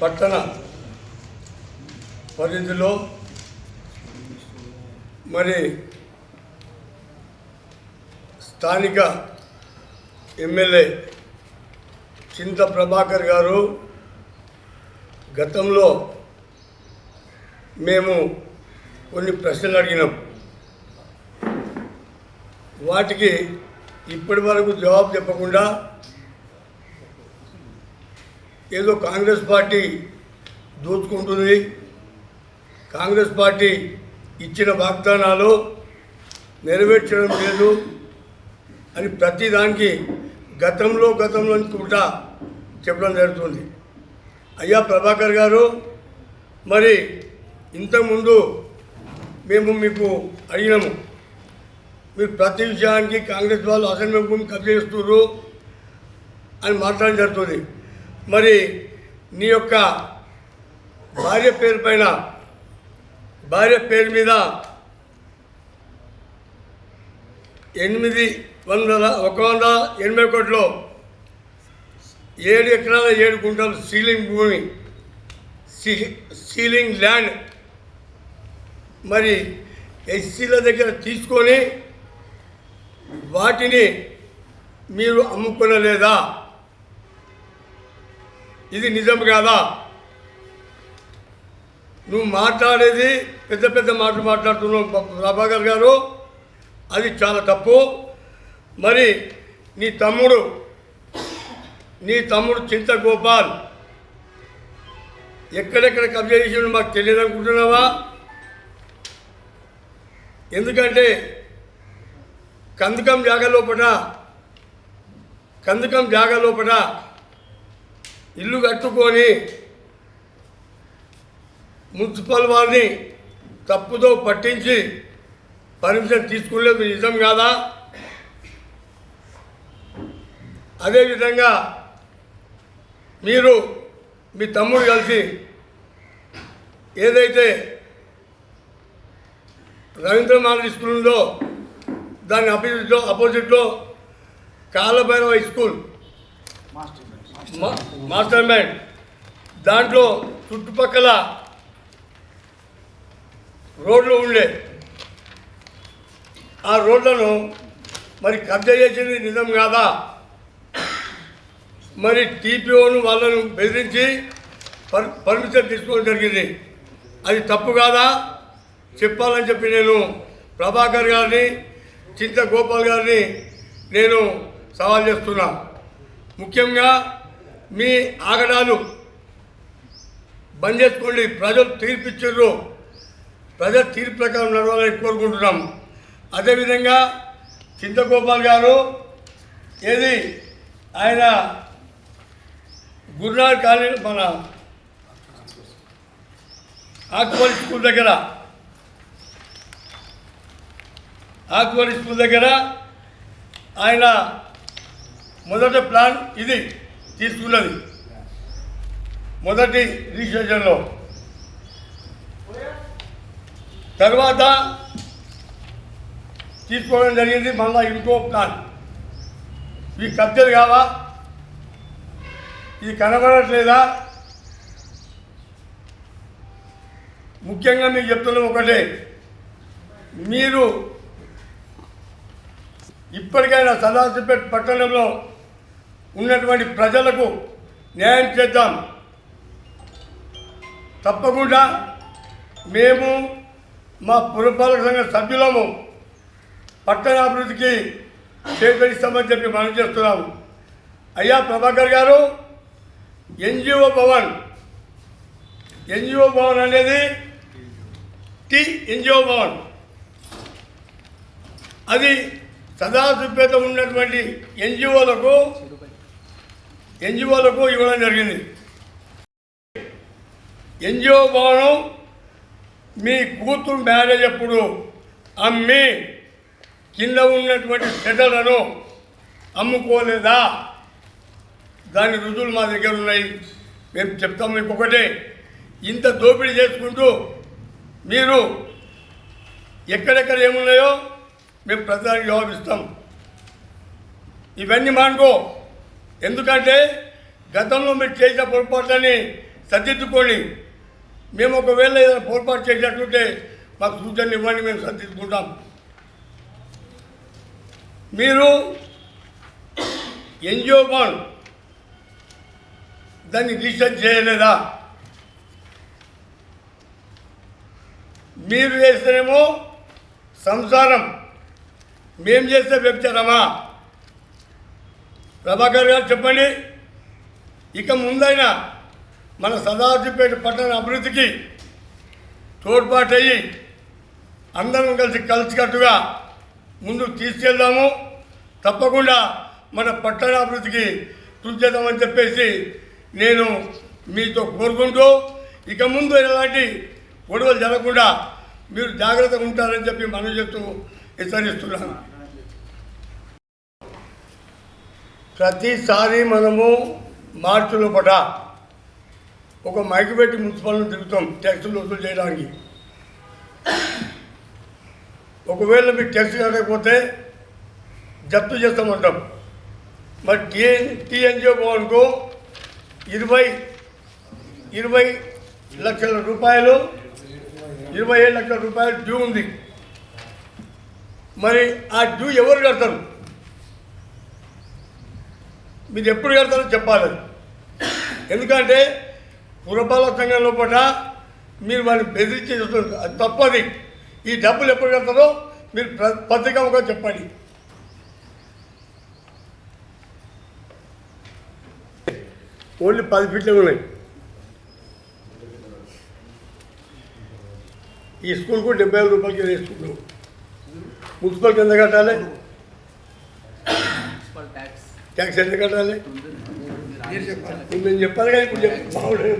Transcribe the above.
పట్టణ పరిధిలో మరి స్థానిక ఎమ్మెల్యే చింత ప్రభాకర్ గారు గతంలో మేము కొన్ని ప్రశ్నలు అడిగినాం. వాటికి ఇప్పటి వరకు జవాబు చెప్పకుండా ఏదో కాంగ్రెస్ పార్టీ దోచుకుంటుంది, కాంగ్రెస్ పార్టీ ఇచ్చిన వాగ్దానాలు నెరవేర్చడం లేదు అని ప్రతిదానికి గతంలో కూడా చెప్పడం జరుగుతుంది. అయ్యా ప్రభాకర్ గారు, మరి ఇంతకుముందు మేము మీకు అడిగినాము, మీరు ప్రతి విషయానికి కాంగ్రెస్ వాళ్ళు అసెంబ్లీ భూమి కబ్జా చేస్తున్నారు అని మాట్లాడడం జరుగుతుంది. మరి నీ యొక్క భార్య పేరు మీద 180 కోట్లో 7 ఎకరాల 7 గుంటలు సీలింగ్ భూమి, సీలింగ్ ల్యాండ్ మరి ఎస్సీల దగ్గర తీసుకొని వాటిని మీరు అమ్ముకోలేదా? ఇది నిజం కాదా? నువ్వు మాట్లాడేది పెద్ద మాటలు మాట్లాడుతున్నావు ప్రభాకర్ గారు, అది చాలా తప్పు. మరి నీ తమ్ముడు చింత గోపాల్ ఎక్కడెక్కడ కబ్జా చేసినా మాకు తెలియదు అనుకుంటున్నావా? ఎందుకంటే కందకం జాగా లోపల ఇల్లు కట్టుకొని మున్సిపల్ వారిని తప్పుదో పట్టించి పర్మిషన్ తీసుకునేది నిజం కాదా? అదేవిధంగా మీరు మీ తమ్ముడు కలిసి ఏదైతే రవీంద్ర మానవ స్కూల్ ఉందో దాని అపోజిట్లో కాలభైరవ స్కూల్ మాస్టర్ మైండ్, దాంట్లో చుట్టుపక్కల రోడ్లు ఉండే ఆ రోడ్లను మరి కబ్జా చేసింది నిజం కాదా? మరి టీపీఓను వాళ్ళను బెదిరించి పర్మిషన్ తీసుకోవడం జరిగింది, అది తప్పు కాదా? చెప్పాలని చెప్పి నేను ప్రభాకర్ గారిని, చింత గోపాల్ గారిని నేను సవాల్ చేస్తున్నా. ముఖ్యంగా మీ ఆగడాలు బంద్ చేసుకోండి. ప్రజలు తీర్పిచ్చారు, ప్రజల తీర్పు ప్రకారం నడవాలని కోరుకుంటున్నాం. అదేవిధంగా చింత గోపాల్ గారు ఆయన గురునాథ్ కాలేజ్ మన ఆకుపల్లి స్కూల్ దగ్గర ఆయన మొదట ప్లాన్ ఇది తీసుకున్నది, మొదటి రిజిస్ట్రేషన్లో. తర్వాత తీసుకోవడం జరిగింది మళ్ళీ ఇంకో ప్లాన్. ఇవి కబ్జాలు కావా? ఇది కనబడట్లేదా? ముఖ్యంగా మీకు చెప్తున్నాం ఒకటే, మీరు ఇప్పటికైనా సదాశివపేట పట్టణంలో ఉన్నటువంటి ప్రజలకు న్యాయం చేద్దాం. తప్పకుండా మేము మా పురపాలక సంఘ సభ్యులము పట్టణాభివృద్ధికి సేకరిస్తామని చెప్పి మనం చేస్తున్నాము. అయ్యా ప్రభాకర్ గారు, ఎన్జిఓ భవన్ అనేది ఎన్జిఓ భవన్, అది సదాశివపేట ఉన్నటువంటి ఎన్జిఓలకు ఇవ్వడం జరిగింది. ఎన్జిఓ భవనం మీ కూతురు మ్యారేజ్ అప్పుడు అమ్మి కింద ఉన్నటువంటి షెటర్లను అమ్ముకోలేదా? దాని రుజువులు మా దగ్గర ఉన్నాయి, మేము చెప్తాం మీకు ఒకటే. ఇంత దోపిడీ చేసుకుంటూ మీరు ఎక్కడెక్కడ ఏమున్నాయో మేము ప్రధానికి జవాబిస్తాం. ఇవన్నీ మానుకో, ఎందుకంటే గతంలో మీరు చేసిన పొరపాట్లని సర్దిద్దుకోండి. మేము ఒకవేళ ఏదైనా పొరపాటు చేసినట్టుంటే మాకు సూచనలు ఇవ్వండి, మేము సర్దిద్దుకుంటాం. మీరు ఎన్జిఓ బాండ్ దాన్ని రిజిస్టర్ చేయలేదా? మీరు చేస్తేనేమో సంసారం, మేము చేస్తే వ్యభిచారమా? ప్రభాకర్ గారు చెప్పండి. ఇక ముందైనా మన సదాశివపేట పట్టణ అభివృద్ధికి తోడ్పాటయ్యి అందరం కలిసికట్టుగా ముందుకు తీసుకెళ్దాము. తప్పకుండా మన పట్టణ అభివృద్ధికి కృషి చేద్దామని చెప్పేసి నేను మీతో కోరుకుంటూ, ఇక ముందు ఎలాంటి గొడవలు జరగకుండా మీరు జాగ్రత్తగా ఉంటారని చెప్పి మనం చెప్తూ హెచ్చరిస్తున్నాను. ప్రతిసారి మనము మార్చి లోపల ఒక మైకు పెట్టి మున్సిపాలిటీ తిరుగుతాం ట్యాక్సులు వసూలు చేయడానికి. ఒకవేళ మీకు ట్యాక్స్ కట్టకపోతే జప్తు చేస్తామంటాం. మరి టీఎన్జిఓ భవన్కు 20 లక్షల రూపాయలు 27 లక్షల రూపాయలు డ్యూ ఉంది. మరి ఆ డ్యూ ఎవరు కడతారు? మీరు ఎప్పుడు కడతారో చెప్పాలి. ఎందుకంటే పురపాలక సంఘం లోపల మీరు వాడిని బెదిరించి చేస్తున్నారు, అది తప్పది. ఈ డబ్బులు ఎప్పుడు కడతారో మీరు పత్రికగా చెప్పండి. ఓన్లీ 10 ఫీట్లు ఉన్నాయి. ఈ స్కూల్కు 75 రూపాయలకి వేసుకుంటాం. మున్సిపల్కి ఎంత కట్టాలి? ట్యాక్స్ ఎంత కట్టాలి? నేను చెప్పాలి కానీ ఇప్పుడు బాగుండేది.